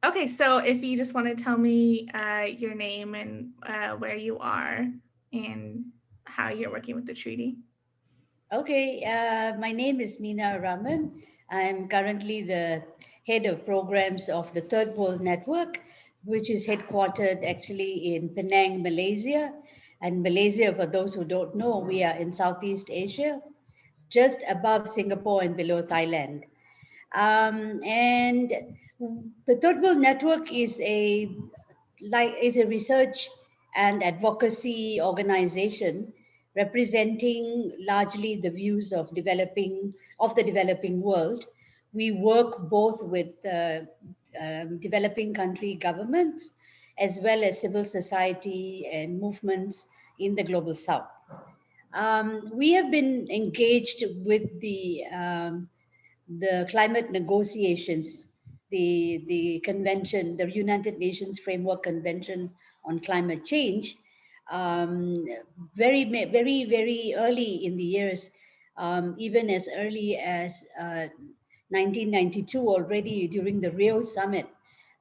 Okay, so if you just want to tell me your name and where you are and how you're working with the treaty. Okay, my name is Meena Raman. I'm currently the head of programs of the Third World Network, which is headquartered actually in Penang, Malaysia. And Malaysia, for those who don't know, we are in Southeast Asia, just above Singapore and below Thailand. And the Third World Network is a research and advocacy organization representing largely the views of the developing world. We work both with developing country governments as well as civil society and movements in the global south. We have been engaged with the climate negotiations, the convention, the United Nations Framework Convention on Climate Change, um, very early in the years, even as early as 1992, already during the Rio Summit.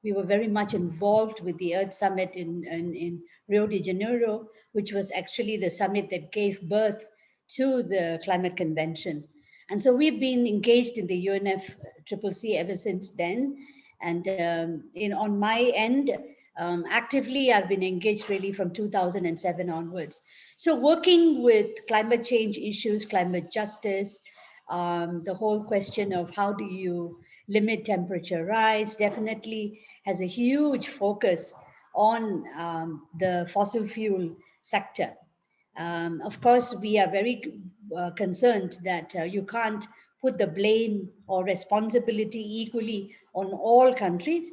We were very much involved with the Earth Summit in Rio de Janeiro, which was actually the summit that gave birth to the climate convention. And so we've been engaged in the UNFCCC ever since then. And on my end, actively, I've been engaged really from 2007 onwards. So working with climate change issues, climate justice, the whole question of how do you limit temperature rise definitely has a huge focus on the fossil fuel sector. Of course, we are very concerned that you can't put the blame or responsibility equally on all countries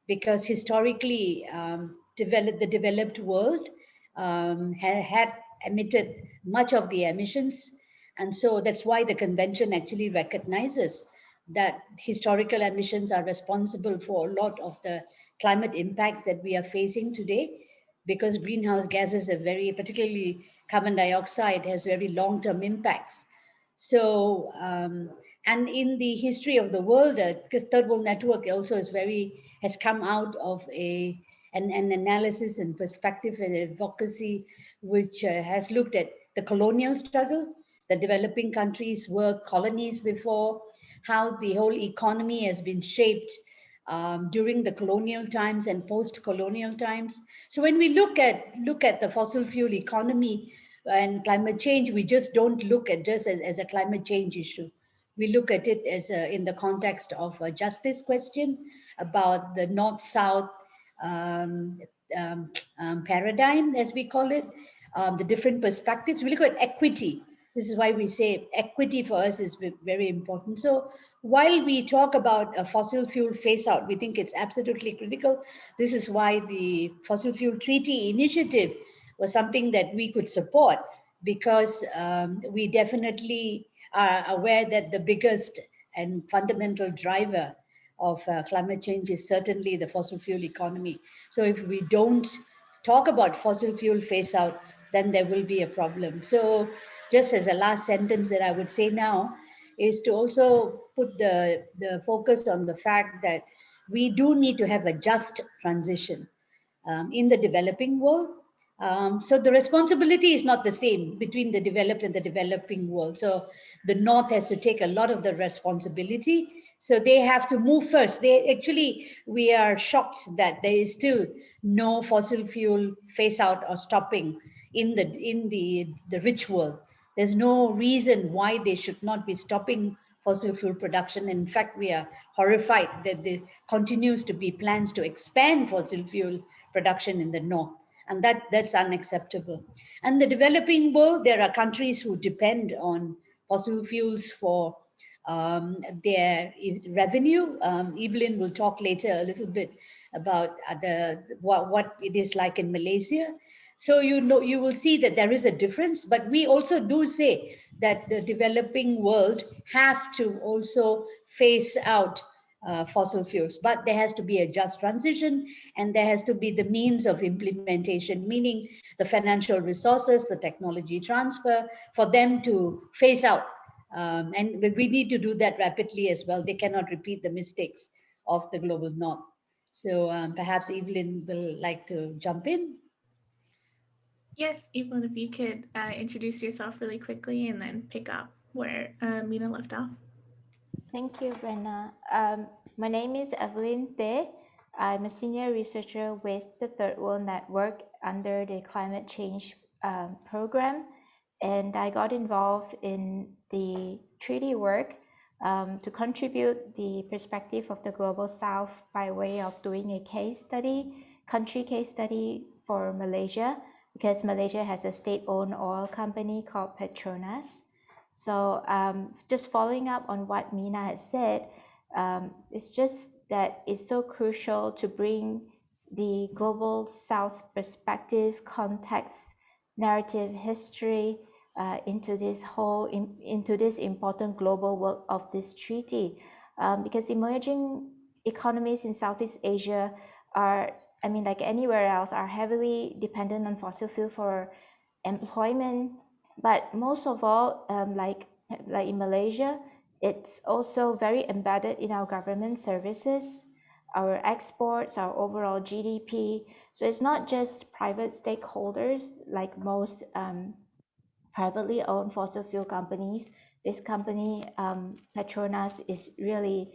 because historically, the developed world had emitted much of the emissions. And so that's why the convention actually recognizes that historical emissions are responsible for a lot of the climate impacts that we are facing today because greenhouse gases are very, particularly carbon dioxide, has very long term impacts. So, and in the history of the world, because Third World Network also has come out of an analysis and perspective and advocacy which has looked at the colonial struggle. The developing countries were colonies before, how the whole economy has been shaped during the colonial times and post-colonial times. So when we look at the fossil fuel economy and climate change, we just don't look at just as a climate change issue. We look at it in the context of a justice question about the north-south um, paradigm, as we call it, the different perspectives. We look at equity. This is why we say equity for us is very important. So while we talk about a fossil fuel phase out, we think it's absolutely critical. This is why the Fossil Fuel Treaty Initiative was something that we could support because we definitely are aware that the biggest and fundamental driver of climate change is certainly the fossil fuel economy. So if we don't talk about fossil fuel phase out, then there will be a problem. So just as a last sentence that I would say now is to also put the focus on the fact that we do need to have a just transition in the developing world. So the responsibility is not the same between the developed and the developing world. So the North has to take a lot of the responsibility. So they have to move first. We are shocked that there is still no fossil fuel phase out or stopping in the rich world. There's no reason why they should not be stopping fossil fuel production. In fact, we are horrified that there continues to be plans to expand fossil fuel production in the north. And that's unacceptable. And the developing world, there are countries who depend on fossil fuels for their revenue. Evelyn will talk later a little bit about what it is like in Malaysia. So you will see that there is a difference, but we also do say that the developing world have to also phase out fossil fuels, but there has to be a just transition and there has to be the means of implementation, meaning the financial resources, the technology transfer for them to phase out. And we need to do that rapidly as well. They cannot repeat the mistakes of the global north. So perhaps Evelyn will like to jump in. Yes, Evelyn, if you could introduce yourself really quickly and then pick up where Mina left off. Thank you, Brenna. My name is Evelyn Te. I'm a senior researcher with the Third World Network under the climate change program, and I got involved in the treaty work to contribute the perspective of the global south by way of doing a case study, country case study for Malaysia, because Malaysia has a state-owned oil company called Petronas. So just following up on what Mina had said, it's just that it's so crucial to bring the global South perspective, context, narrative, history into this into this important global work of this treaty, because emerging economies in Southeast Asia are, I mean, like anywhere else, are heavily dependent on fossil fuel for employment, but most of all, like in Malaysia, it's also very embedded in our government services, our exports, our overall GDP. So it's not just private stakeholders like most privately owned fossil fuel companies. This company, Petronas, is really,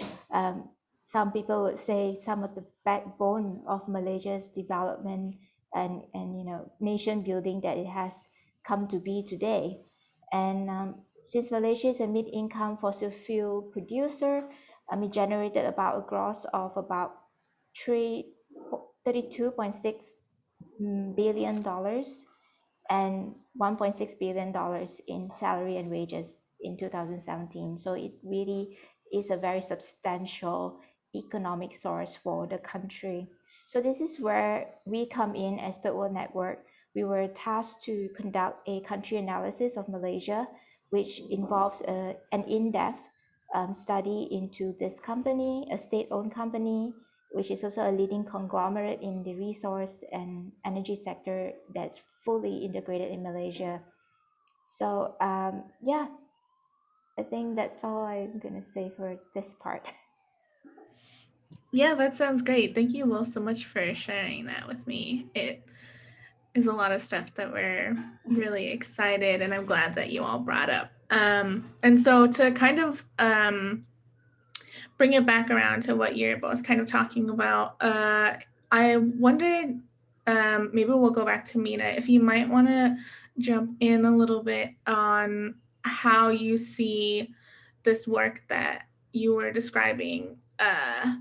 some people would say, some of the backbone of Malaysia's development and nation building that it has come to be today. And since Malaysia is a mid-income fossil fuel producer, it generated about a gross of about 32.6 billion dollars and $1.6 billion in salary and wages in 2017. So it really is a very substantial economic source for the country. So this is where we come in as the World Network. We were tasked to conduct a country analysis of Malaysia, which involves an in-depth study into this company, a state-owned company, which is also a leading conglomerate in the resource and energy sector that's fully integrated in Malaysia. So yeah, I think that's all I'm gonna say for this part. Yeah, that sounds great. Thank you, Will, so much for sharing that with me. It is a lot of stuff that we're really excited, and I'm glad that you all brought up. And so to kind of bring it back around to what you're both kind of talking about, I wondered, maybe we'll go back to Mina, if you might want to jump in a little bit on how you see this work that you were describing,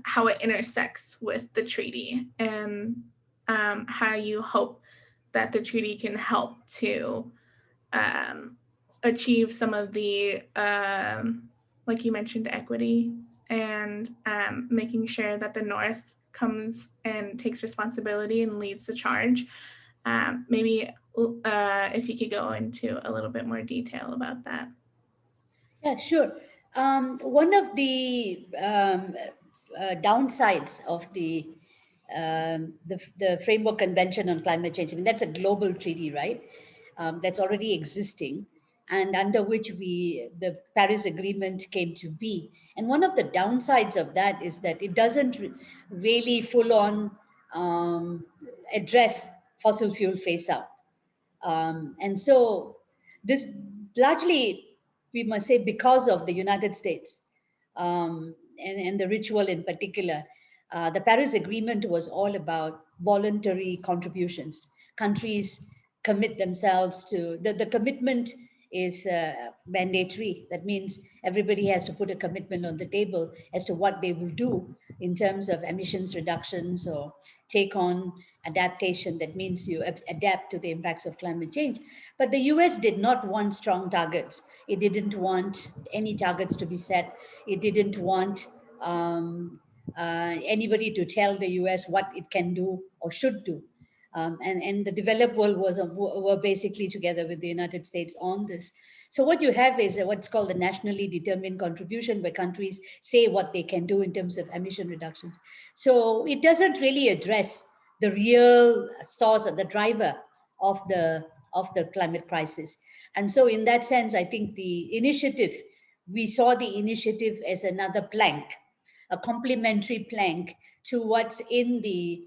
how it intersects with the treaty, and how you hope that the treaty can help to um, achieve some of the, like you mentioned, equity, and making sure that the North comes and takes responsibility and leads the charge. Maybe if you could go into a little bit more detail about that. Yeah, sure. One of the downsides of the Framework Convention on Climate Change, I mean, that's a global treaty, right? That's already existing, and under which the Paris Agreement came to be. And one of the downsides of that is that it doesn't really full on address fossil fuel phase out. And so this largely, we must say, because of the United States and the ritual in particular. The Paris Agreement was all about voluntary contributions. Countries commit themselves to the commitment is mandatory. That means everybody has to put a commitment on the table as to what they will do in terms of emissions reductions or take on adaptation. That means you adapt to the impacts of climate change. But the US did not want strong targets. It didn't want any targets to be set. It didn't want anybody to tell the US what it can do or should do. And the developed world were basically together with the United States on this. So what you have is what's called the nationally determined contribution, where countries say what they can do in terms of emission reductions. So it doesn't really address the real source or the driver of the climate crisis. And so in that sense, I think we saw the initiative as another plank, a complementary plank to what's in the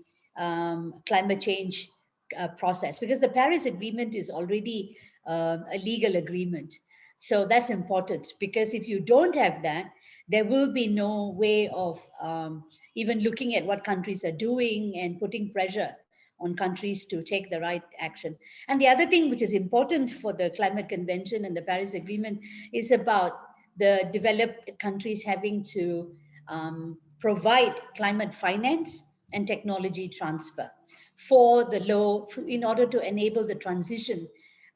climate change process, because the Paris Agreement is already a legal agreement. So that's important, because if you don't have that, there will be no way of even looking at what countries are doing and putting pressure on countries to take the right action. And the other thing which is important for the climate convention and the Paris Agreement is about the developed countries having to provide climate finance and technology transfer for the low, in order to enable the transition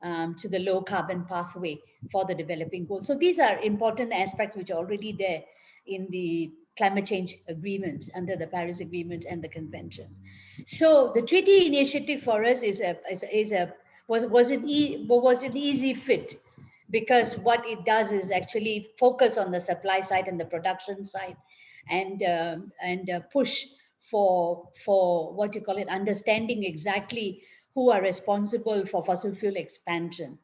to the low carbon pathway for the developing world. So these are important aspects which are already there in the climate change agreements under the Paris Agreement and the convention. So the treaty initiative for us was an easy fit, because what it does is actually focus on the supply side and the production side, and push for what you call it, understanding exactly who are responsible for fossil fuel expansion.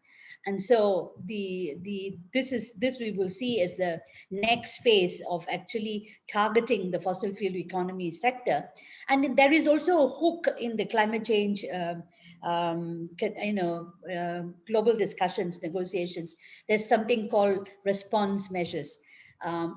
And so this we will see as the next phase of actually targeting the fossil fuel economy sector. And there is also a hook in the climate change global discussions, negotiations. There's something called response measures.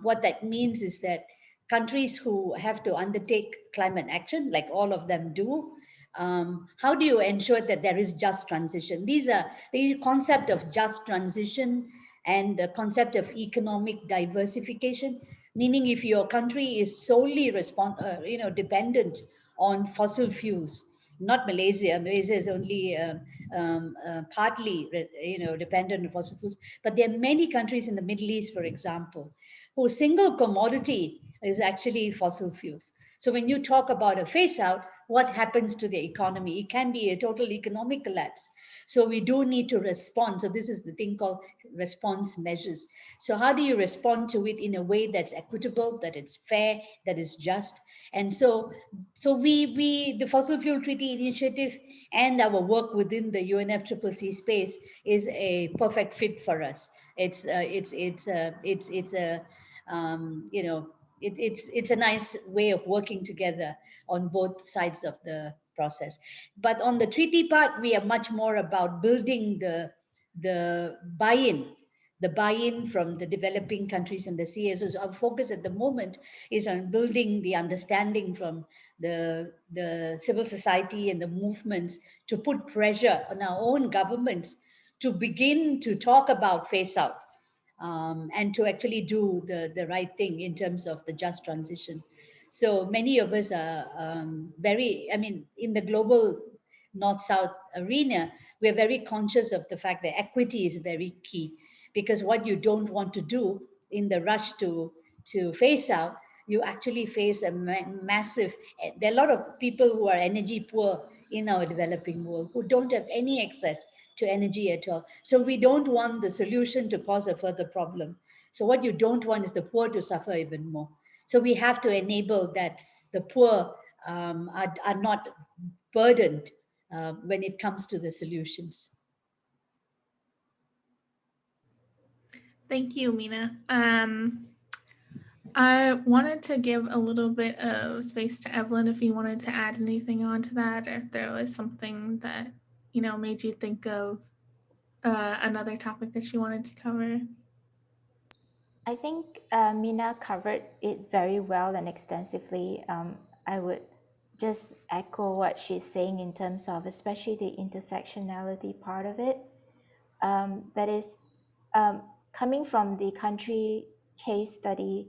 What that means is that countries who have to undertake climate action, like all of them do, how do you ensure that there is just transition? These are the concept of just transition and the concept of economic diversification. Meaning, if your country is solely dependent on fossil fuels, not Malaysia. Malaysia is only partly, dependent on fossil fuels. But there are many countries in the Middle East, for example, whose single commodity is actually fossil fuels. So when you talk about a phase out, what happens to the economy? It can be a total economic collapse. So we do need to respond. So this is the thing called response measures. So how do you respond to it in a way that's equitable, that it's fair, that is just? And so we the Fossil Fuel Treaty Initiative and our work within the UNFCCC space is a perfect fit for us. It's a it's a nice way of working together on both sides of the process. But on the treaty part, we are much more about building the buy-in, the buy-in from the developing countries and the CSOs. Our focus at the moment is on building the understanding from the civil society and the movements to put pressure on our own governments to begin to talk about phase out, and to actually do the right thing in terms of the just transition. So many of us are in the global north-south arena, we're very conscious of the fact that equity is very key, because what you don't want to do in the rush to phase out, you actually face a massive, there are a lot of people who are energy poor in our developing world who don't have any access to energy at all. So we don't want the solution to cause a further problem. So what you don't want is the poor to suffer even more. So we have to enable that the poor are not burdened when it comes to the solutions. Thank you, Mina. I wanted to give a little bit of space to Evelyn if you wanted to add anything onto that, or if there was something that, made you think of another topic that you wanted to cover. I think Mina covered it very well and extensively. I would just echo what she's saying in terms of especially the intersectionality part of it. That is coming from the country case study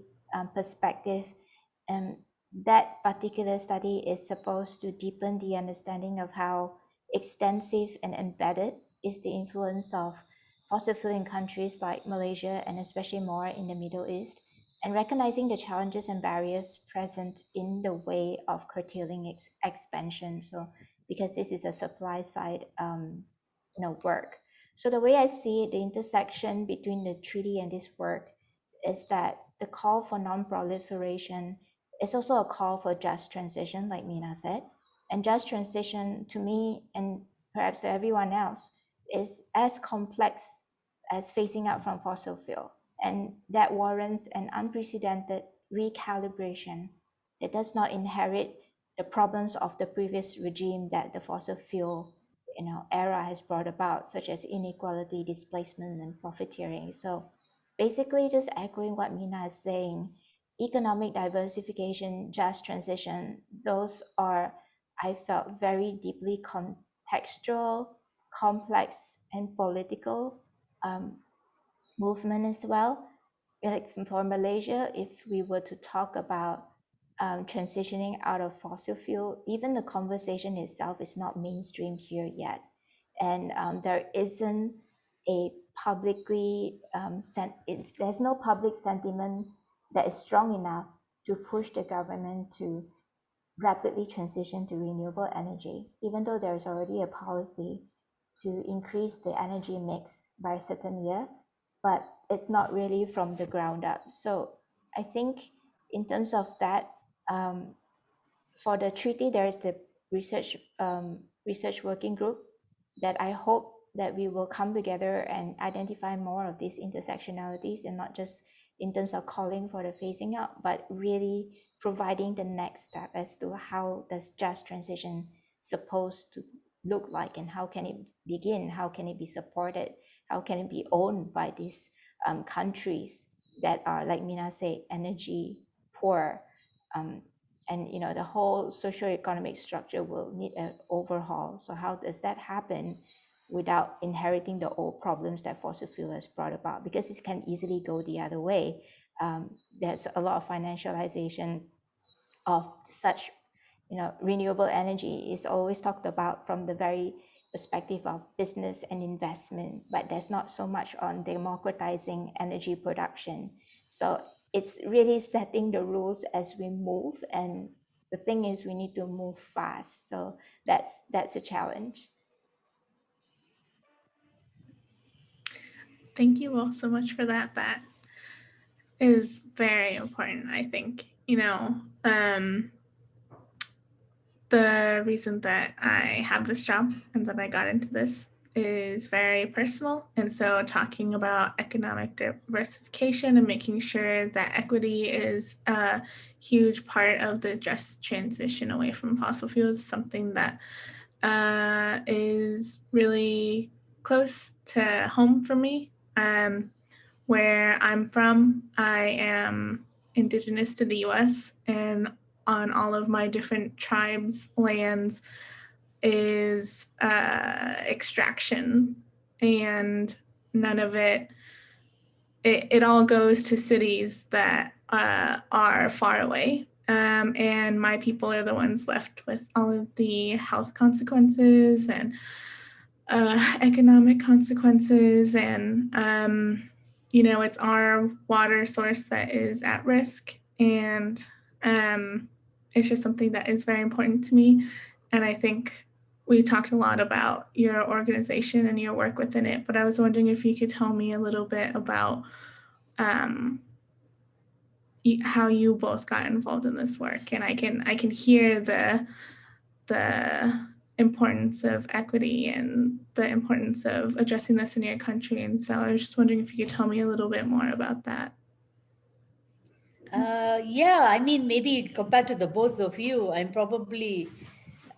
perspective, and that particular study is supposed to deepen the understanding of how extensive and embedded is the influence of fossil fuel in countries like Malaysia and especially more in the Middle East, and recognizing the challenges and barriers present in the way of curtailing expansion. So because this is a supply side work. So the way I see it, the intersection between the treaty and this work is that the call for non-proliferation is also a call for just transition, like Mina said. And just transition to me and perhaps to everyone else is as complex as phasing out from fossil fuel. And that warrants an unprecedented recalibration it does not inherit the problems of the previous regime that the fossil fuel era has brought about, such as inequality, displacement, and profiteering. So basically, just echoing what Mina is saying, economic diversification, just transition, those are, I felt, very deeply contextual, complex, and political movement as well. Like for Malaysia, if we were to talk about transitioning out of fossil fuel, even the conversation itself is not mainstream here yet. And there isn't a publicly, there's no public sentiment that is strong enough to push the government to rapidly transition to renewable energy, even though there's already a policy to increase the energy mix by a certain year, but it's not really from the ground up. So I think in terms of that, um, for the treaty, there is the research working group that I hope that we will come together and identify more of these intersectionalities, and not just in terms of calling for the phasing out, but really providing the next step as to how does just transition supposed to look like, and how can it begin, how can it be supported, how can it be owned by these countries that are, like Mina said, energy poor, um, and the whole socio-economic structure will need an overhaul. So how does that happen without inheriting the old problems that fossil fuel has brought about? Because it can easily go the other way. There's a lot of financialization of such, renewable energy is always talked about from the very perspective of business and investment, but there's not so much on democratizing energy production. So it's really setting the rules as we move, and the thing is we need to move fast. So that's a challenge. Thank you all so much for that. That is very important, I think. The reason that I have this job and that I got into this is very personal. And so, talking about economic diversification and making sure that equity is a huge part of the just transition away from fossil fuels is something that is really close to home for me. Where I'm from, I am indigenous to the US, and on all of my different tribes' lands is extraction, and none of it all goes to cities that are far away. And my people are the ones left with all of the health consequences and economic consequences. And, it's our water source that is at risk. And it's just something that is very important to me. And I think we talked a lot about your organization and your work within it, but I was wondering if you could tell me a little bit about how you both got involved in this work. And I can hear the importance of equity and the importance of addressing this in your country. And so I was just wondering if you could tell me a little bit more about that. Yeah, I mean, maybe compared to the both of you, I'm probably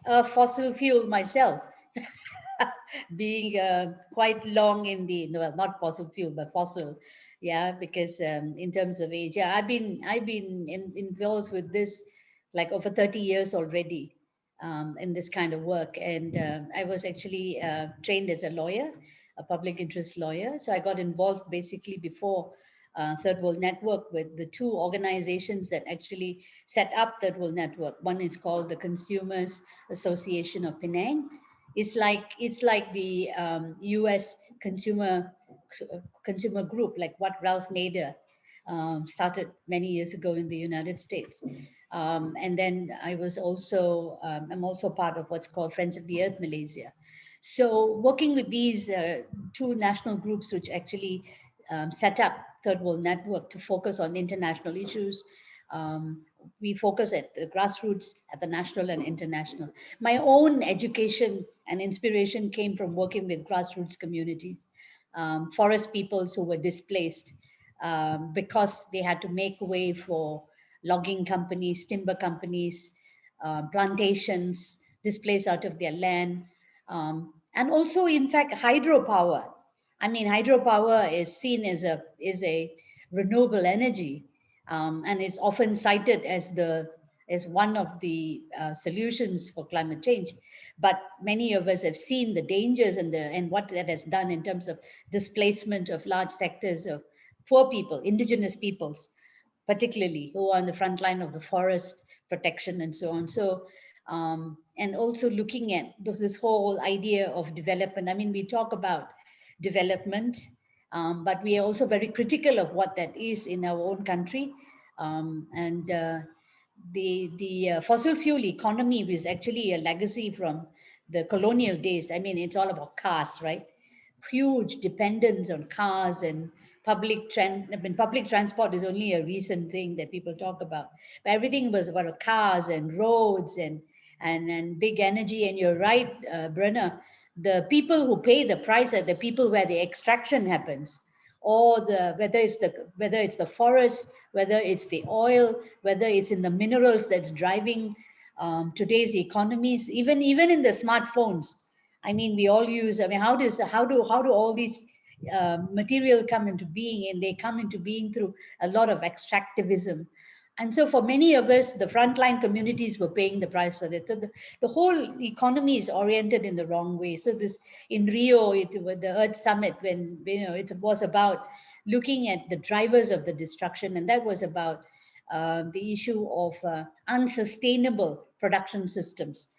a fossil fuel myself, being quite long in the, no, well, not fossil fuel, but fossil. Yeah, because in terms of age, yeah, I've been involved with this like over 30 years already, in this kind of work. And I was actually trained as a lawyer, a public interest lawyer. So I got involved basically before Third World Network, with the two organizations that actually set up Third World Network. One is called the Consumers Association of Penang. It's like the U.S. consumer group, like what Ralph Nader started many years ago in the United States. And then I'm also part of what's called Friends of the Earth Malaysia. So working with these two national groups, which actually set up Third World Network to focus on international issues. We focus at the grassroots, at the national and international. My own education and inspiration came from working with grassroots communities, forest peoples who were displaced because they had to make way for logging companies, timber companies, plantations displaced out of their land, and also, in fact, hydropower. I mean, hydropower is seen as a renewable energy, and it's often cited as one of the solutions for climate change. But many of us have seen the dangers and what that has done in terms of displacement of large sectors of poor people, indigenous peoples, particularly who are on the front line of the forest protection and so on. So, and also looking at this whole idea of development. I mean, we talk about development, but we are also very critical of what that is in our own country. And the fossil fuel economy is actually a legacy from the colonial days. I mean, it's all about cars, right? Huge dependence on cars and I mean, public transport is only a recent thing that people talk about. But everything was about cars and roads and big energy. And you're right, Brenna, the people who pay the price are the people where the extraction happens, or whether it's the forest, whether it's the oil, whether it's in the minerals that's driving today's economies, even in the smartphones. I mean, we all use. I mean, how do all these material come into being? And they come into being through a lot of extractivism. And so, for many of us, the frontline communities were paying the price for that. So the whole economy is oriented in the wrong way. So this in Rio, the Earth Summit, when it was about looking at the drivers of the destruction, and that was about the issue of unsustainable production systems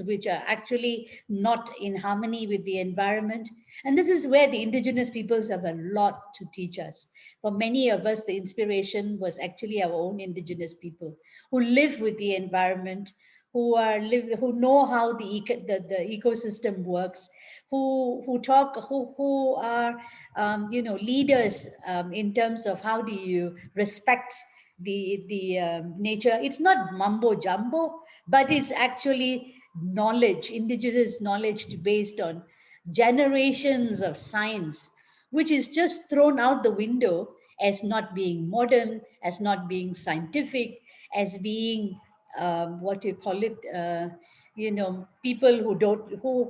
which are actually not in harmony with the environment. And this is where the indigenous peoples have a lot to teach us. For many of us, the inspiration was actually our own indigenous people who live with the environment, who know how the ecosystem works, who are leaders in terms of how do you respect the nature. It's not mumbo jumbo, but it's actually knowledge, indigenous knowledge based on generations of science, which is just thrown out the window as not being modern, as not being scientific, as being what you call it, people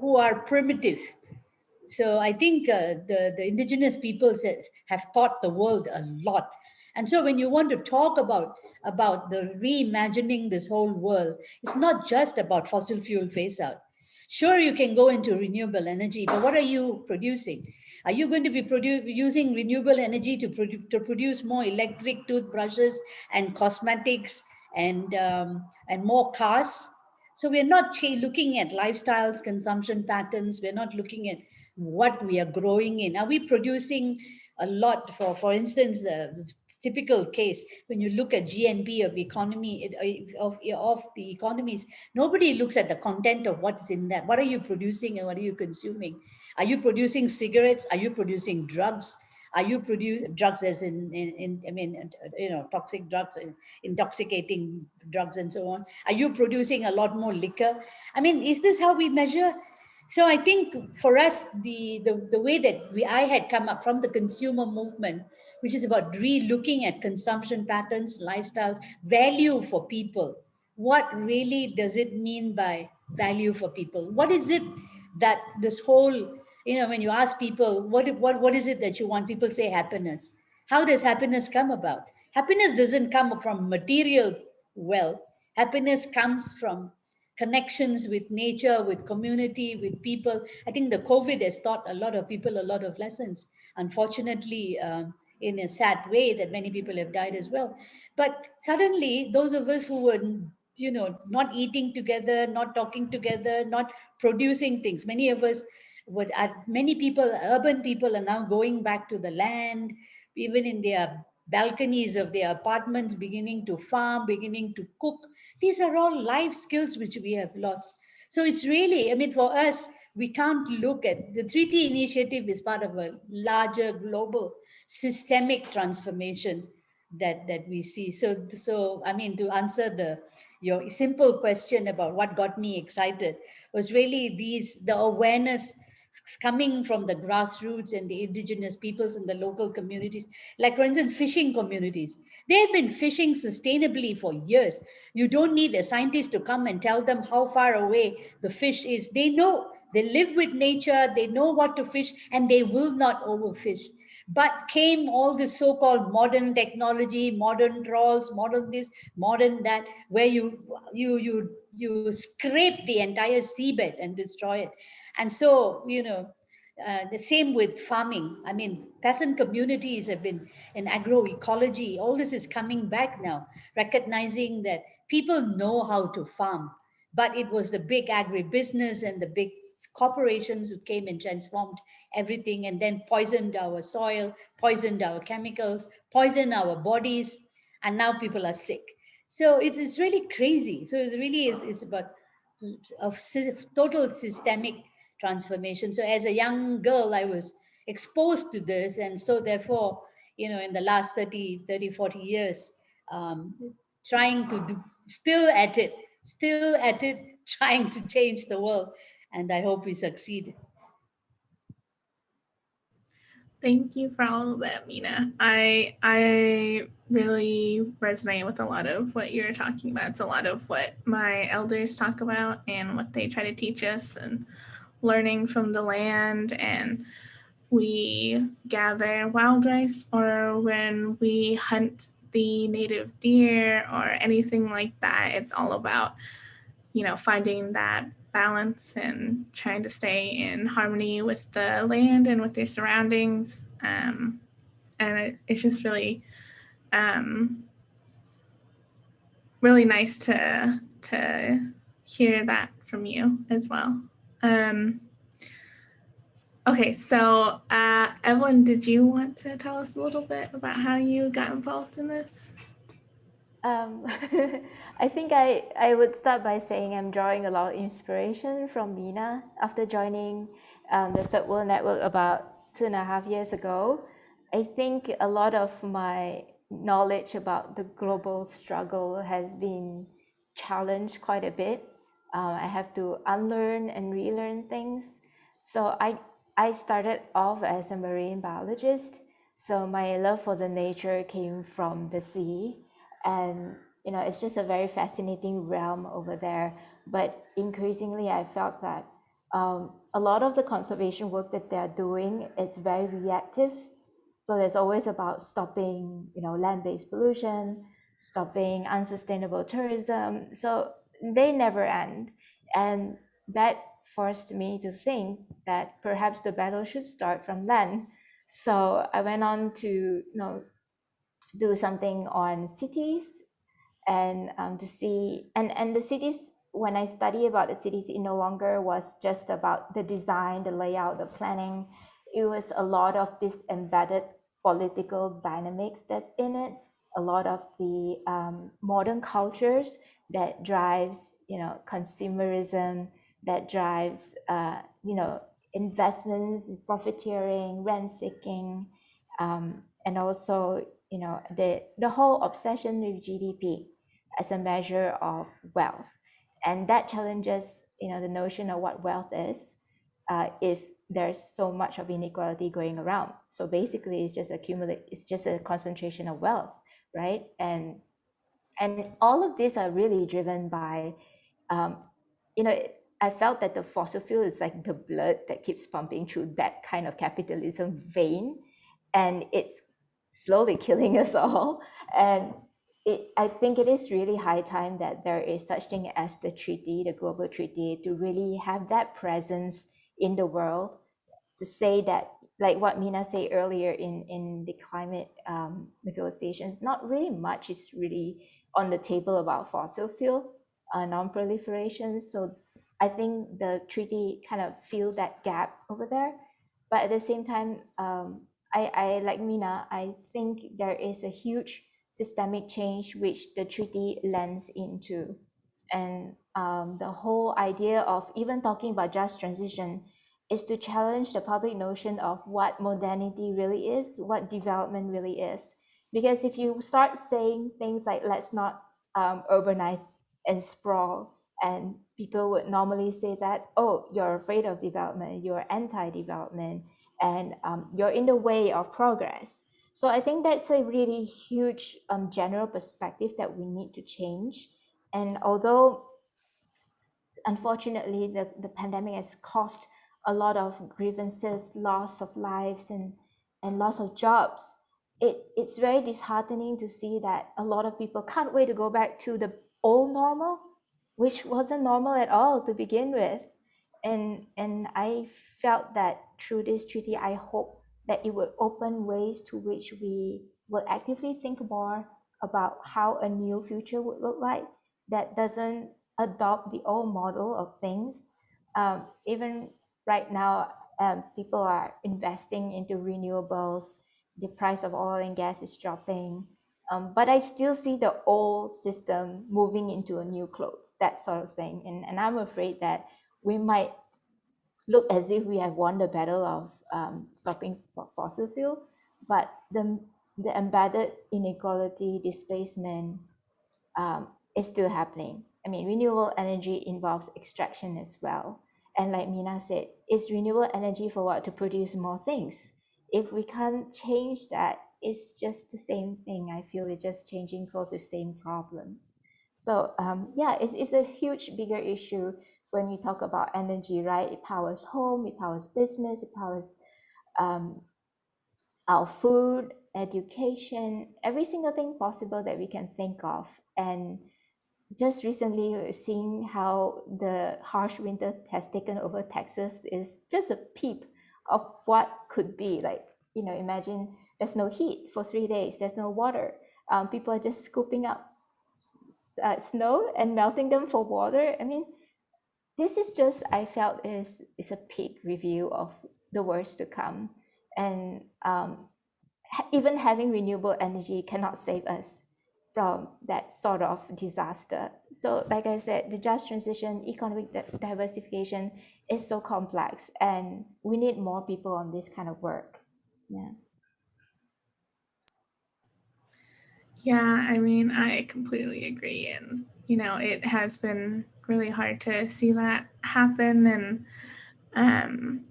who are primitive. So I think the indigenous peoples have taught the world a lot. And so when you want to talk about the reimagining this whole world, it's not just about fossil fuel phase out. Sure, you can go into renewable energy, but what are you producing? Are you going to be using renewable energy to produce more electric toothbrushes and cosmetics and more cars? So we're not looking at lifestyles, consumption patterns. We're not looking at what we are growing in. Are we producing a lot? For instance, the typical case when you look at GNP of economy of the economies, nobody looks at the content of what's in that. What are you producing and what are you consuming? Are you producing cigarettes? Are you producing drugs? Are you producing drugs as in I mean, toxic drugs, intoxicating drugs, and so on? Are you producing a lot more liquor? I mean, is this how we measure? So I think for us, the way that I had come up from the consumer movement, which is about re-looking at consumption patterns, lifestyles, value for people. What really does it mean by value for people? What is it that this whole, when you ask people, what is it that you want? People say happiness. How does happiness come about? Happiness doesn't come from material wealth. Happiness comes from connections with nature, with community, with people. I think the COVID has taught a lot of people a lot of lessons. Unfortunately, in a sad way, that many people have died as well. But suddenly, those of us who were, not eating together, not talking together, not producing things, many of us many people, urban people, are now going back to the land, even in their balconies of their apartments, beginning to farm, beginning to cook. These are all life skills which we have lost. So it's really, I mean, for us, we can't look at the 3T initiative is part of a larger global systemic transformation that we see. So I mean, to answer your simple question about what got me excited was really the awareness coming from the grassroots and the indigenous peoples and the local communities, like for instance fishing communities. They have been fishing sustainably for years. You don't need a scientist to come and tell them how far away the fish is. They know, they live with nature, they know what to fish, and they will not overfish. But came all this so-called modern technology, modern trawls, modern this, modern that, where you scrape the entire seabed and destroy it. And so, the same with farming. I mean, peasant communities have been in agroecology. All this is coming back now, recognizing that people know how to farm, but it was the big agribusiness and the big corporations who came and transformed everything and then poisoned our soil, poisoned our chemicals, poisoned our bodies, and now people are sick. So it's really crazy. So it really is, it's about of total systemic transformation. So as a young girl, I was exposed to this. And so therefore, in the last 30, 40 years, um, trying to do, still at it, trying to change the world. And I hope we succeed. Thank you for all of that, Mina. I really resonate with a lot of what you're talking about. It's a lot of what my elders talk about and what they try to teach us, and learning from the land. And we gather wild rice, or when we hunt the native deer or anything like that, it's all about, finding that balance and trying to stay in harmony with the land and with your surroundings. And it's just really, really nice to hear that from you as well. Okay, so Evelyn, did you want to tell us a little bit about how you got involved in this? Um, I think I would start by saying I'm drawing a lot of inspiration from Mina after joining the Third World Network about 2.5 years ago. I think a lot of my knowledge about the global struggle has been challenged quite a bit. I have to unlearn and relearn things. So I started off as a marine biologist. So my love for the nature came from the sea, and it's just a very fascinating realm over there. But increasingly I felt that a lot of the conservation work that they're doing, it's very reactive. So there's always about stopping land-based pollution, stopping unsustainable tourism. So they never end. And that forced me to think that perhaps the battle should start from land. So I went on to do something on cities, and to see, and the cities, when I study about the cities, it no longer was just about the design, the layout, the planning. It was a lot of this embedded political dynamics that's in it, a lot of the modern cultures that drives consumerism, that drives investments, profiteering, rent seeking, and also the whole obsession with GDP as a measure of wealth. And that challenges the notion of what wealth is, if there's so much of inequality going around. So basically it's just a concentration of wealth, right? And all of these are really driven by um, I felt that the fossil fuel is like the blood that keeps pumping through that kind of capitalism vein, and it's slowly killing us all. And I think it is really high time that there is such thing as the treaty, the global treaty, to really have that presence in the world, to say that, like what Mina said earlier in the climate negotiations, not really much is really on the table about fossil fuel non-proliferation. So I think the treaty kind of fill that gap over there. But at the same time, I like Mina, I think there is a huge systemic change which the treaty lends into. And the whole idea of even talking about just transition is to challenge the public notion of what modernity really is, what development really is. Because if you start saying things like let's not urbanize and sprawl, And people would normally say that, oh, you're afraid of development, you're anti-development, and you're in the way of progress. So I think that's a really huge general perspective that we need to change. And although unfortunately the pandemic has caused a lot of grievances, loss of lives, and loss of jobs, it's very disheartening to see that a lot of people can't wait to go back to the old normal, which wasn't normal at all to begin with. And I felt that through this treaty, I hope that it will open ways to which we will actively think more about how a new future would look like that doesn't adopt the old model of things. Even right now, people are investing into renewables. The price of oil and gas is dropping. But I still see the old system moving into a new clothes, that sort of thing. And I'm afraid that we might look as if we have won the battle of stopping fossil fuel, but the embedded inequality, displacement, is still happening. I mean, renewable energy involves extraction as well. And like Mina said, it's renewable energy for what? To produce more things. If we can't change that, it's just the same thing. I feel we're just changing clothes with same problems. So yeah, it's a huge, bigger issue when we talk about energy, right? It powers home, it powers business, it powers um, our food, education, every single thing possible that we can think of. And just recently seeing how the harsh winter has taken over Texas is just a peep of what could be. Like, imagine there's no heat for 3 days, there's no water. People are just scooping up snow and melting them for water. I mean, this is just, I felt, is a peak review of the worst to come. And even having renewable energy cannot save us from that sort of disaster. So like I said, the just transition, economic diversification is so complex, and we need more people on this kind of work. Yeah. Yeah, I mean, I completely agree. And, it has been really hard to see that happen. And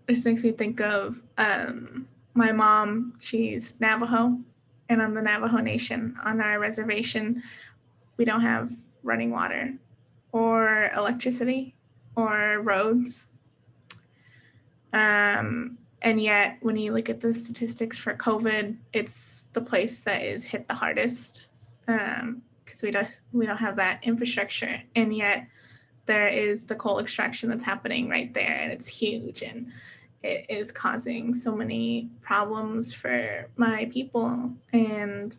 this makes me think of my mom. She's Navajo. And on the Navajo Nation, on our reservation, we don't have running water or electricity or roads. And yet, when you look at the statistics for COVID, it's the place that is hit the hardest because we don't have that infrastructure. And yet, there is the coal extraction that's happening right there, and it's huge, and it is causing so many problems for my people. And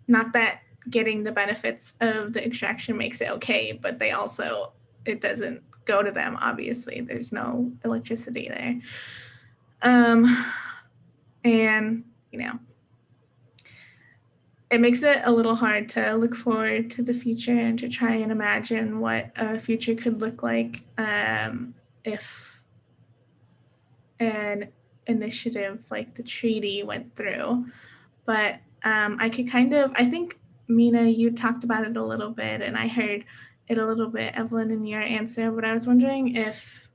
not that getting the benefits of the extraction makes it okay, but it doesn't go to them. Obviously, there's no electricity there. And it makes it a little hard to look forward to the future and to try and imagine what a future could look like if an initiative like the treaty went through. But I think, Mina, you talked about it a little bit, and I heard it a little bit, Evelyn, in your answer, but I was wondering if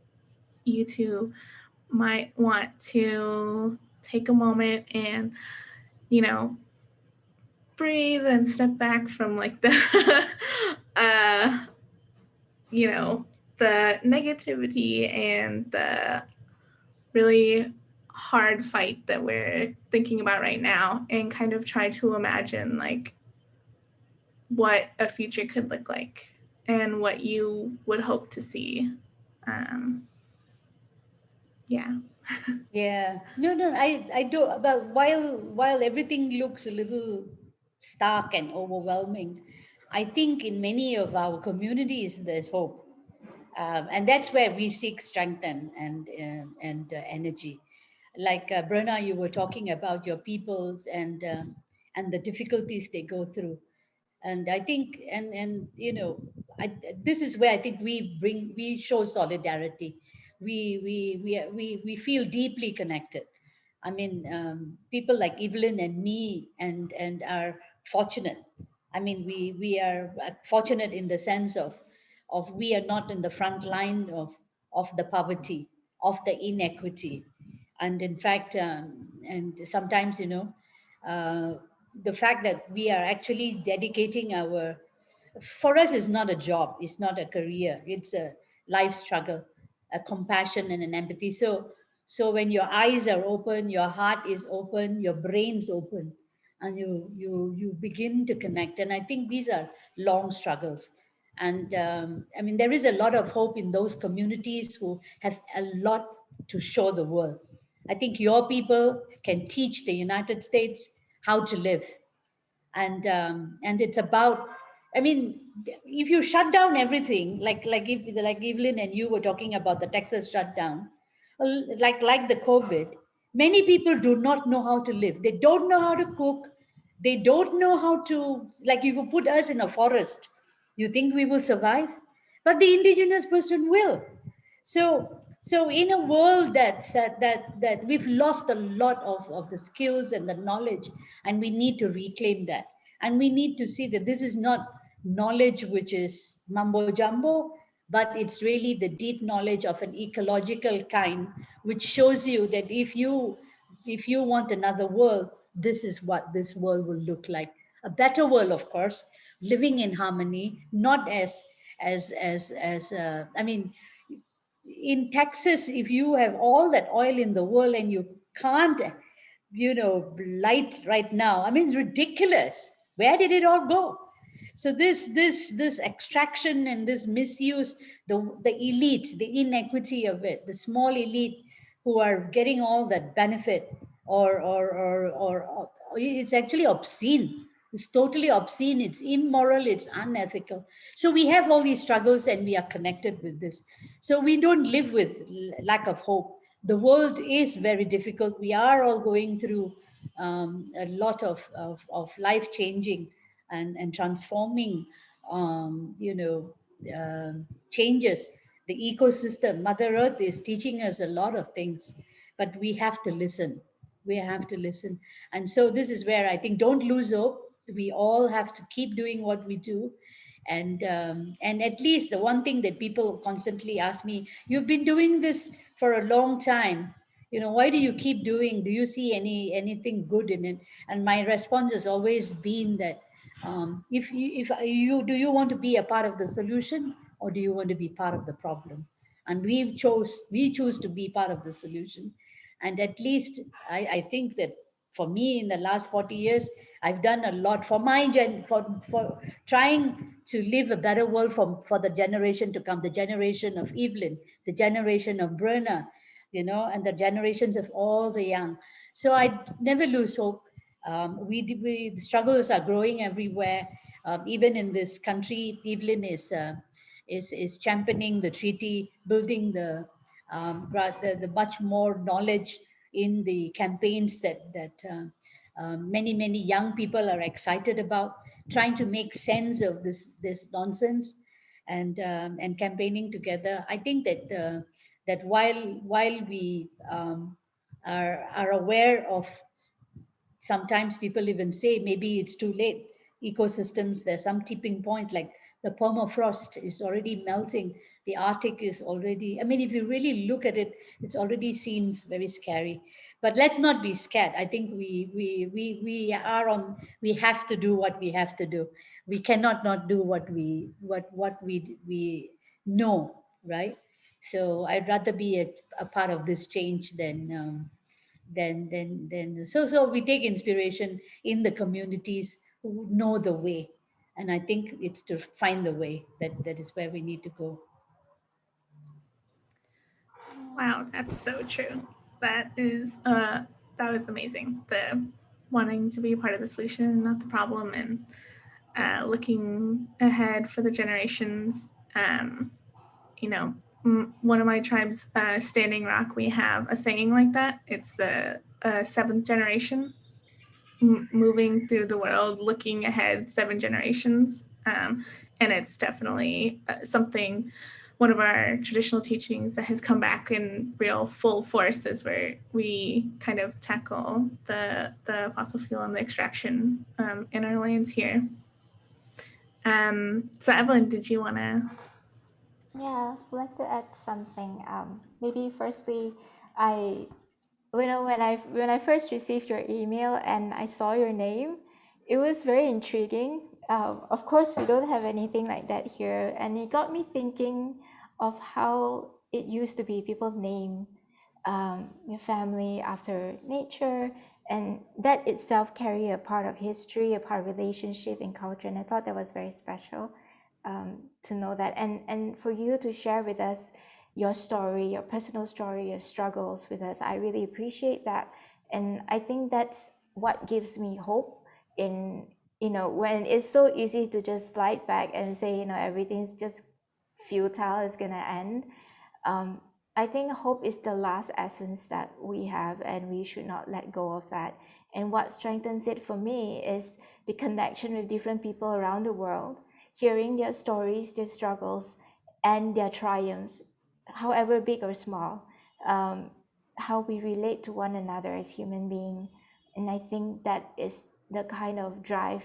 you two might want to take a moment and, breathe and step back from like the, the negativity and the really hard fight that we're thinking about right now, and kind of try to imagine like what a future could look like and what you would hope to see. Um, yeah. Yeah. No, no, I do. Well, while everything looks a little stark and overwhelming, I think in many of our communities there's hope, and that's where we seek strength and energy. Like Brenna, you were talking about your peoples and the difficulties they go through, and I think and this is where I think we show solidarity. We feel deeply connected. I mean, people like Evelyn and me and are fortunate. I mean, we are fortunate in the sense of we are not in the front line of the poverty, of the inequity, and in fact, and sometimes, uh, the fact that we are actually dedicating our, for us, it's not a job, it's not a career, it's a life struggle, a compassion and an empathy. So when your eyes are open, your heart is open, your brain's open, and you begin to connect. And I think these are long struggles. And I mean, there is a lot of hope in those communities who have a lot to show the world. I think your people can teach the United States how to live. And it's about, I mean, if you shut down everything, like Evelyn and you were talking about the Texas shutdown, like the COVID, many people do not know how to live. They don't know how to cook. They don't know how to, like, if you put us in a forest, you think we will survive? But the indigenous person will. So in a world that we've lost a lot of the skills and the knowledge, and we need to reclaim that. And we need to see that this is not knowledge which is mumbo jumbo, but it's really the deep knowledge of an ecological kind, which shows you that if you want another world, this is what this world will look like. A better world, of course, living in harmony, not as I mean, in Texas, if you have all that oil in the world and you can't, light right now, I mean, it's ridiculous. Where did it all go? So this extraction and this misuse, the elite, the inequity of it, the small elite who are getting all that benefit, or it's actually obscene. It's totally obscene. It's immoral. It's unethical. So we have all these struggles, and we are connected with this. So we don't live with lack of hope. The world is very difficult. We are all going through a lot of life changing and transforming, changes. The ecosystem, Mother Earth, is teaching us a lot of things, but we have to listen. We have to listen. And so this is where I think, don't lose hope. We all have to keep doing what we do. And at least the one thing that people constantly ask me, you've been doing this for a long time, why do you keep doing, do you see anything good in it? And my response has always been that, if you do, you want to be a part of the solution, or do you want to be part of the problem? And we choose to be part of the solution. And at least I think that for me, in the last 40 years, I've done a lot for my for trying to live a better world for the generation to come, the generation of Evelyn, the generation of Brenna, and the generations of all the young. So I never lose hope. The struggles are growing everywhere. Even in this country, Evelyn is championing the treaty, building the much more knowledge in the campaigns that many young people are excited about, trying to make sense of this nonsense, and campaigning together. I think that while we are aware of, sometimes people even say maybe it's too late. Ecosystems, there's some tipping points, like the permafrost is already melting, the Arctic is already, I mean, if you really look at it, it already seems very scary. But let's not be scared. I think we have to do what we have to do. We cannot not do what we know, right? So I'd rather be a part of this change than so we take inspiration in the communities who know the way. And I think it's to find the way that is where we need to go. Wow, that's so true. That is that was amazing. The wanting to be a part of the solution, not the problem, and looking ahead for the generations. You know, one of my tribes, Standing Rock, we have a saying like that. It's the seventh generation, moving through the world, looking ahead 7 generations. And it's definitely something, one of our traditional teachings that has come back in real full force is where we kind of tackle the fossil fuel and the extraction in our lands here. So Evelyn, did you want to? Yeah, I'd like to add something. Maybe firstly, I when I first received your email and I saw your name, it was very intriguing. Of course, we don't have anything like that here, and it got me thinking of how it used to be. People name your family after nature, and that itself carry a part of history, a part of relationship and culture. And I thought that was very special to know that, and for you to share with us your story, your personal story, your struggles with us. I really appreciate that. And I think that's what gives me hope in, when it's so easy to just slide back and say, everything's just futile, it's going to end. Um, I think hope is the last essence that we have, and we should not let go of that. And what strengthens it for me is the connection with different people around the world, hearing their stories, their struggles, and their triumphs, however big or small, um, how we relate to one another as human beings. And I think that is the kind of drive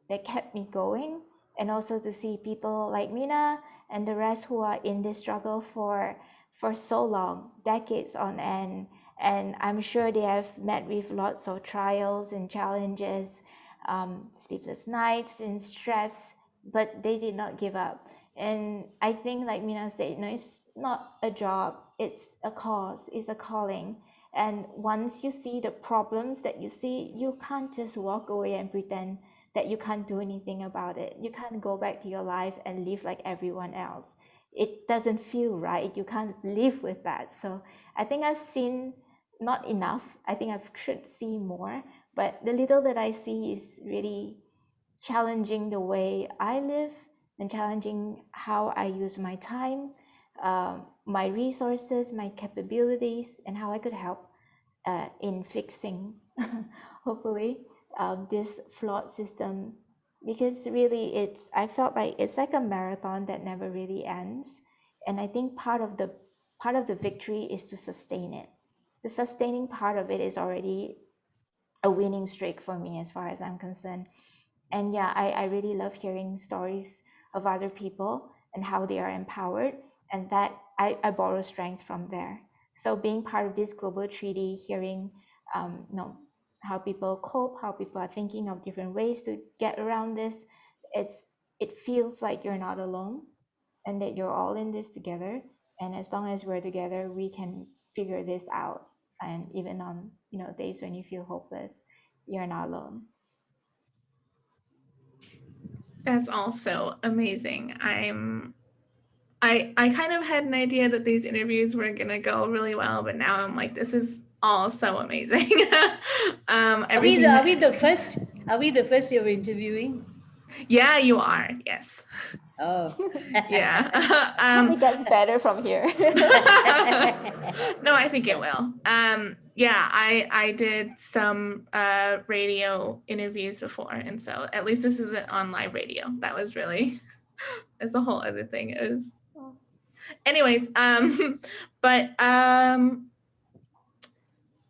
that kept me going. And also to see people like Mina and the rest who are in this struggle for so long, decades on end. And I'm sure they have met with lots of trials and challenges, sleepless nights and stress, but they did not give up. And I think, like Mina said, it's not a job, it's a cause, it's a calling. And once you see the problems that you see, you can't just walk away and pretend that you can't do anything about it. You can't go back to your life and live like everyone else. It doesn't feel right. You can't live with that. So I think I've seen not enough. I think I should see more. But the little that I see is really challenging the way I live and challenging how I use my time, my resources, my capabilities, and how I could help in fixing, hopefully, this flawed system. Because really, I felt like it's like a marathon that never really ends, and I think part of the victory is to sustain it. The sustaining part of it is already a winning streak for me, as far as I'm concerned. And yeah, I really love hearing stories of other people and how they are empowered, and that I borrow strength from there. So being part of this global treaty, hearing how people cope, how people are thinking of different ways to get around this, it feels like you're not alone, and that you're all in this together. And as long as we're together, we can figure this out. And even on days when you feel hopeless, you're not alone. That's also amazing. I kind of had an idea that these interviews were gonna go really well, but now I'm like, this is all so amazing. Are we the first? Are we the first you're interviewing? Yeah, you are. Yes. Oh. Yeah. It gets better from here. No, I think it will. Yeah, I did some radio interviews before, and so at least this isn't on live radio. That was really that's a whole other thing. Is anyways, but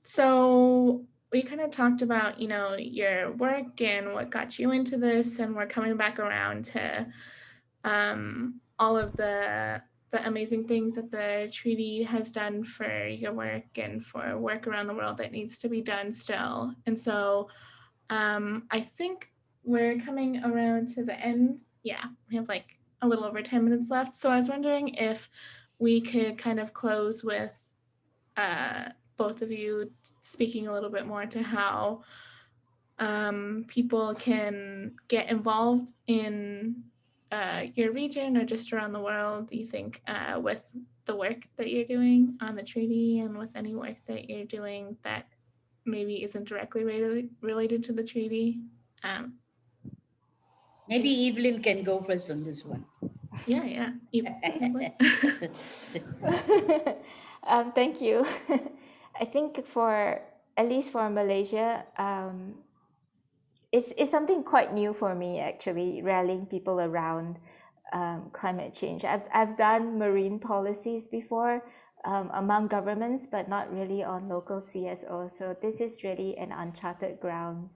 so we kind of talked about your work and what got you into this, and we're coming back around to all of the amazing things that the treaty has done for your work and for work around the world that needs to be done still. And so I think we're coming around to the end. Yeah, we have like a little over 10 minutes left. So I was wondering if we could kind of close with both of you speaking a little bit more to how people can get involved in your region or just around the world, do you think, with the work that you're doing on the treaty and with any work that you're doing that maybe isn't directly related to the treaty? Maybe Evelyn can go first on this one. Yeah. Thank you. I think at least for Malaysia, it's something quite new for me, actually, rallying people around climate change. I've done marine policies before among governments, but not really on local CSO. So this is really an uncharted ground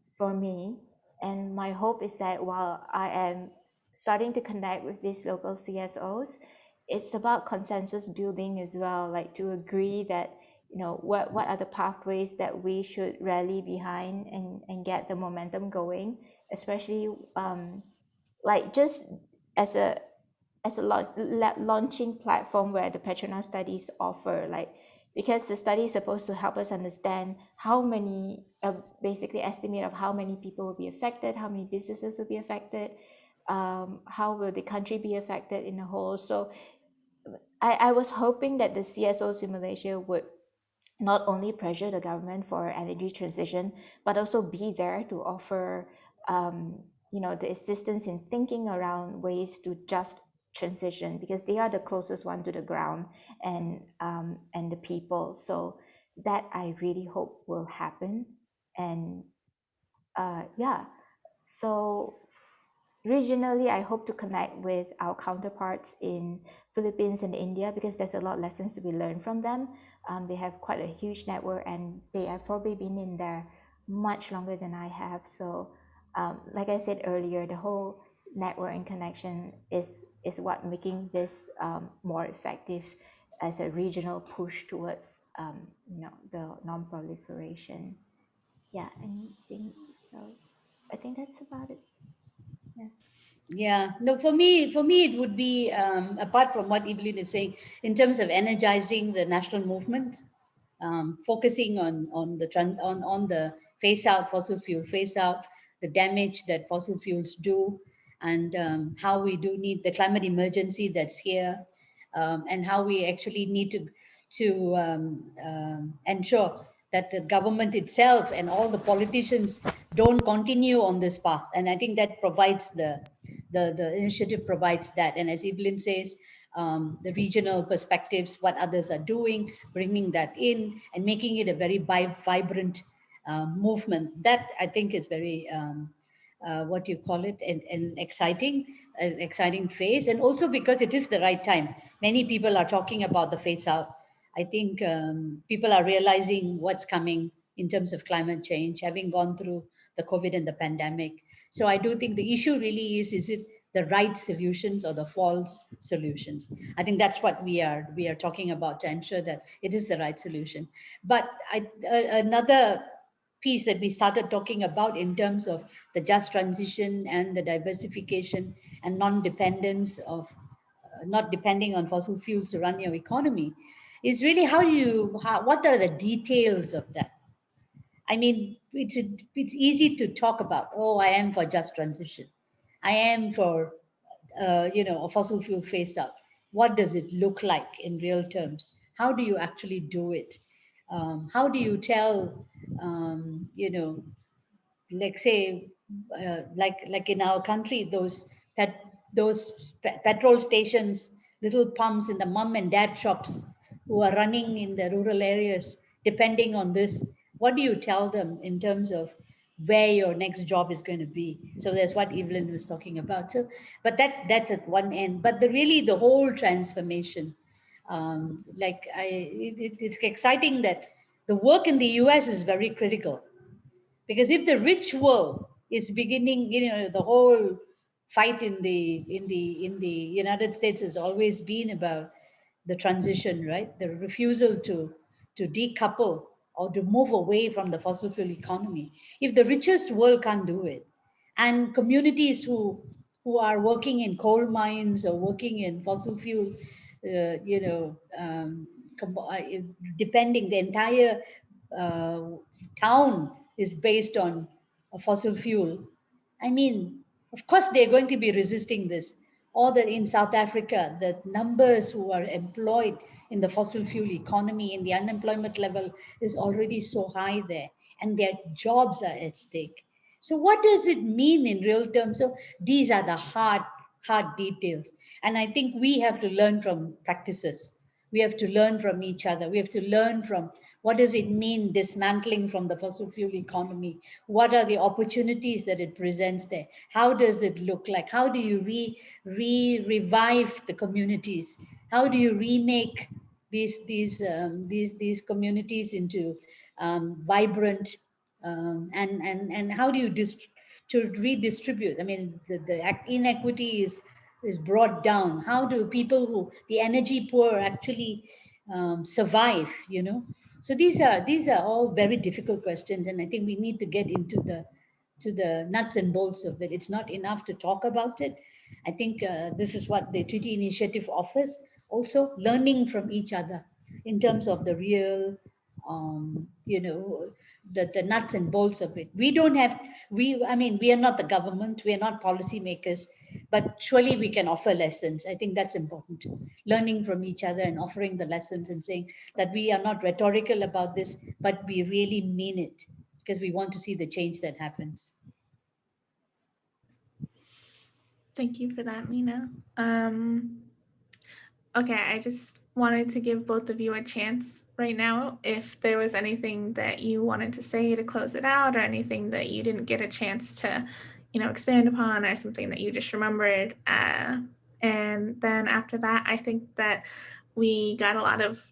for me. And my hope is that while I am starting to connect with these local CSOs, it's about consensus building as well, like to agree that, what are the pathways that we should rally behind and get the momentum going, especially like just as a launching platform where the Petronas studies offer, like, because the study is supposed to help us understand how many, basically estimate of how many people will be affected, how many businesses will be affected, how will the country be affected in a whole. So I was hoping that the CSOs in Malaysia would not only pressure the government for energy transition, but also be there to offer, the assistance in thinking around ways to just transition, because they are the closest one to the ground and the people. So that I really hope will happen. And yeah, so regionally, I hope to connect with our counterparts in Philippines and India, because there's a lot of lessons to be learned from them. They have quite a huge network, and they have probably been in there much longer than I have. So, like I said earlier, the whole network and connection is what making this more effective as a regional push towards the non-proliferation. Yeah, anything. So I think that's about it. Yeah. Yeah, no, for me, it would be apart from what Evelyn is saying in terms of energizing the national movement, focusing on the phase out fossil fuel, phase out the damage that fossil fuels do, and how we do need the climate emergency that's here, and how we actually need to ensure that the government itself and all the politicians don't continue on this path. And I think that provides the initiative provides that. And as Evelyn says, the regional perspectives, what others are doing, bringing that in and making it a very vibrant movement. That I think is very what you call it, an exciting phase, and also because it is the right time. Many people are talking about the phase out. I think people are realizing what's coming in terms of climate change, having gone through the COVID and the pandemic. So I do think the issue really is it the right solutions or the false solutions? I think that's what we are talking about, to ensure that it is the right solution. But another piece that we started talking about in terms of the just transition and the diversification and non-dependence of not depending on fossil fuels to run your economy is really what are the details of that. I mean, it's easy to talk about. Oh, I am for just transition. I am for a fossil fuel phase out. What does it look like in real terms? How do you actually do it? How do you tell like say like in our country, those petrol stations, little pumps in the mom and dad shops who are running in the rural areas, depending on this, what do you tell them in terms of where your next job is going to be? So that's what Evelyn was talking about. So but that's at one end, but the whole transformation, it's exciting that the work in the US is very critical, because if the rich world is beginning, the whole fight in the United States has always been about the transition, right? The refusal to decouple or to move away from the fossil fuel economy. If the richest world can't do it, and communities who are working in coal mines or working in fossil fuel, uh, you know, um, depending the entire uh, town is based on a fossil fuel. I mean, of course, they're going to be resisting this. Or that in South Africa, the numbers who are employed in the fossil fuel economy and the unemployment level is already so high there, and their jobs are at stake. So, what does it mean in real terms? So, these are the hard details. And I think we have to learn from practices. We have to learn from each other. We have to learn from what does it mean dismantling from the fossil fuel economy? What are the opportunities that it presents there? How does it look like? How do you revive the communities? How do you remake these communities into vibrant, and how do you to redistribute. I mean, the inequity is brought down. How do people who the energy poor actually survive? You know, so these are all very difficult questions, and I think we need to get into the nuts and bolts of it. It's not enough to talk about it. I think this is what the treaty initiative offers. Also, learning from each other in terms of the real, you know, the nuts and bolts of it. We don't have, I mean, we are not the government, we are not policymakers, but surely we can offer lessons. I think that's important. Learning from each other and offering the lessons and saying that we are not rhetorical about this, but we really mean it because we want to see the change that happens. Thank you for that, Mina. Okay, I just wanted to give both of you a chance right now. If there was anything that you wanted to say to close it out, or anything that you didn't get a chance to, expand upon, or something that you just remembered. And then after that, I think that we got a lot of,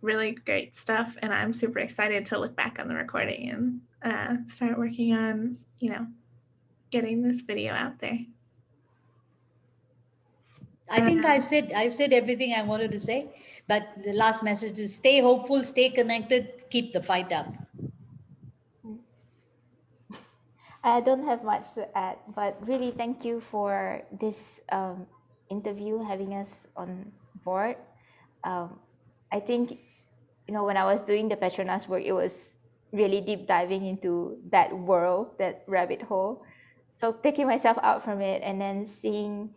really great stuff, and I'm super excited to look back on the recording and start working on, getting this video out there. I think I've said everything I wanted to say, but the last message is stay hopeful, stay connected, keep the fight up. I don't have much to add, but really thank you for this interview, having us on board. I think, when I was doing the Petronas work, it was really deep diving into that world, that rabbit hole. So taking myself out from it and then seeing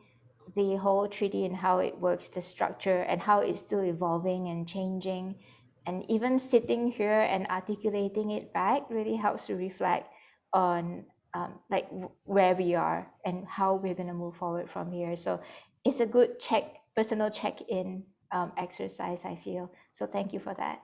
the whole treaty and how it works, the structure, and how it's still evolving and changing, and even sitting here and articulating it back really helps to reflect on where we are and how we're going to move forward from here. So it's a good personal check-in exercise, I feel. So thank you for that.